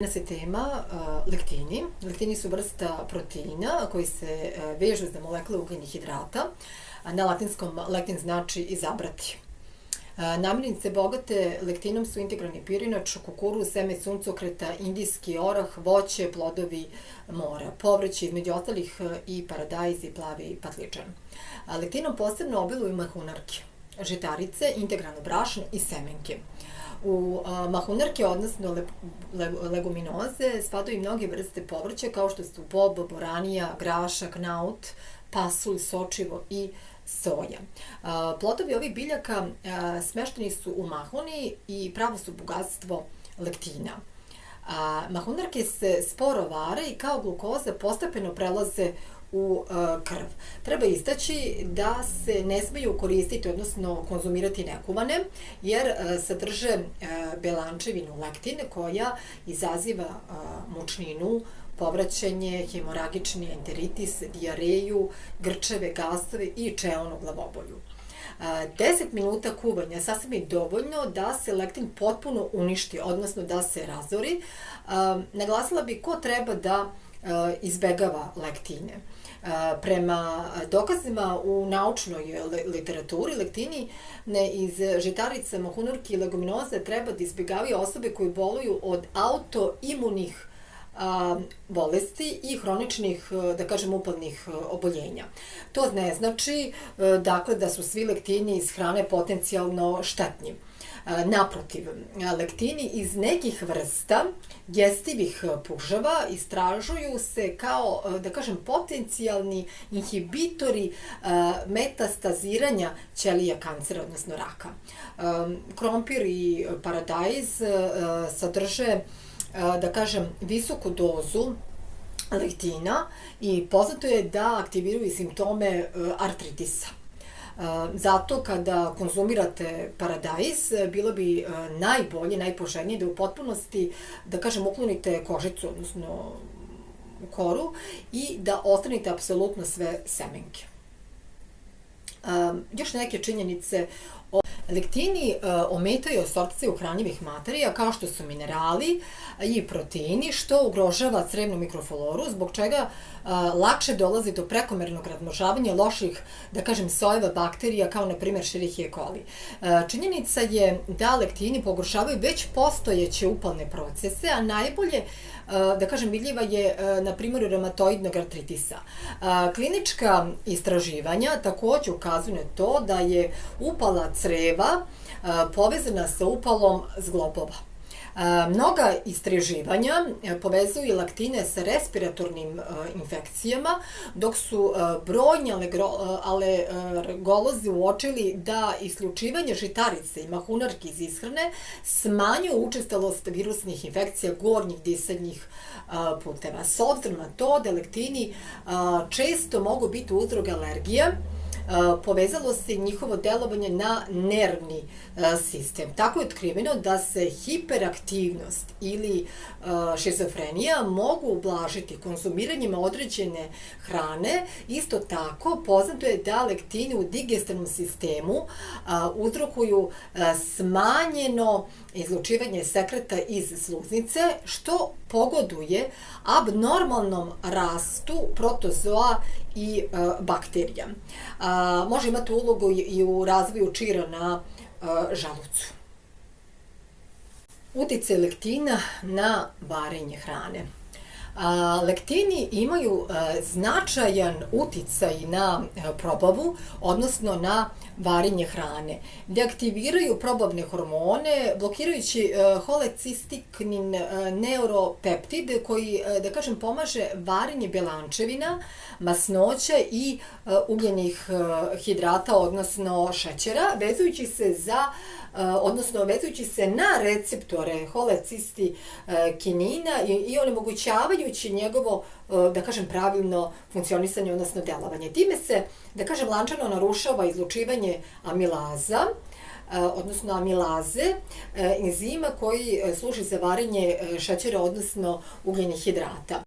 Danas je tema lektini. Lektini su vrsta proteina koji se vežu za molekule ugljenih hidrata. Na latinskom lektin znači izabrati. Namirnice bogate lektinom su integralni pirinač, kukuruz, seme suncokreta, indijski orah, voće, plodovi mora, povrće, između ostalih i paradajz i plavi patličan. Lektinom posebno obiluju mahunarke, žitarice, integralno brašno i semenke. U mahunarke, odnosno leguminoze, spadaju i mnoge vrste povrća kao što su bob, boranija, grašak, naut, pasulj, sočivo i soja. Plodovi ovih biljaka smešteni su u mahuni i pravo su bogatstvo lektina. Mahunarke se sporo vare i kao glukoza postepeno prelaze u krv. Treba istaći da se ne smeju koristiti, odnosno konzumirati nekuvane, jer sadrže belančevinu lektin koja izaziva mučninu, povraćanje, hemoragični enteritis, dijareju, grčeve, gasove i čeonu glavobolju. 10 minuta kuvanja sasvim je dovoljno da se lektin potpuno uništi, odnosno da se razori. Naglasila bih ko treba da izbegava lektine. Prema dokazima u naučnoj literaturi, lektini iz žitarica, mahunarki i leguminoza treba da izbegavaju osobe koji boluju od autoimunih bolesti i hroničnih, da kažem, upalnih oboljenja. To ne znači, dakle, da su svi lektini iz hrane potencijalno štetni. Naprotiv, lektini iz nekih vrsta jestivih puževa istražuju se kao, da kažem, potencijalni inhibitori metastaziranja ćelija kancera, odnosno raka. Krompir i paradajz sadrže, da kažem, visoku dozu lektina i poznato je da aktiviraju simptome artritisa. Zato kada konzumirate paradajz, bilo bi najbolje, najpoželjnije da u potpunosti, da kažem, uklonite kožicu, odnosno koru i da ostranite apsolutno sve semenke. Još neke činjenice o lektini ometaju apsorpciju hranjivih materija kao što su minerali i proteini, što ugrožava crevnu mikrofloru, zbog čega lakše dolazi do prekomernog razmnožavanja loših, da kažem, sojeva bakterija, kao na primjer Escherichia coli. Činjenica je da lektini pogoršavaju već postojeće upalne procese, a najbolje, da kažem, vidljiva je na primjeru reumatoidnog artritisa. Klinička istraživanja takođe ukazuju na to da je upala creva povezana sa upalom zglobova. Mnoga istraživanja povezuju lektine sa respiratornim infekcijama, dok su brojni alergolozi uočili da isključivanje žitarice i mahunarki iz ishrane smanjuju učestalost virusnih infekcija gornjih disadnjih puteva. S obzirom na to da lektini često mogu biti uzrok alergija, povezalo se njihovo delovanje na nervni sistem. Tako je otkriveno da se hiperaktivnost ili šizofrenija mogu ublažiti konzumiranjem određene hrane. Isto tako, poznato je da lektini u digestivnom sistemu uzrokuju smanjeno izlučivanje sekreta iz sluznice, što pogoduje abnormalnom rastu protozoa i bakterija. Može imati ulogu i u razvoju čira na želucu. Uticaj lektina na varenje hrane. Lektini imaju značajan uticaj na probavu, odnosno na varenje hrane. Deaktiviraju probavne hormone, blokirajući holecistiknin neuropeptid koji, da kažem, pomaže varenje belančevina, masnoća i ugljenih hidrata, odnosno šećera, vezujući se na receptore holecistikinina i onemogućavajući njegovo, da kažem, pravilno funkcionisanje, odnosno delovanje. Time se, da kažem, lančano narušava izlučivanje amilaza, odnosno amilaze, enzima koji služi za varenje šećera, odnosno ugljenih hidrata.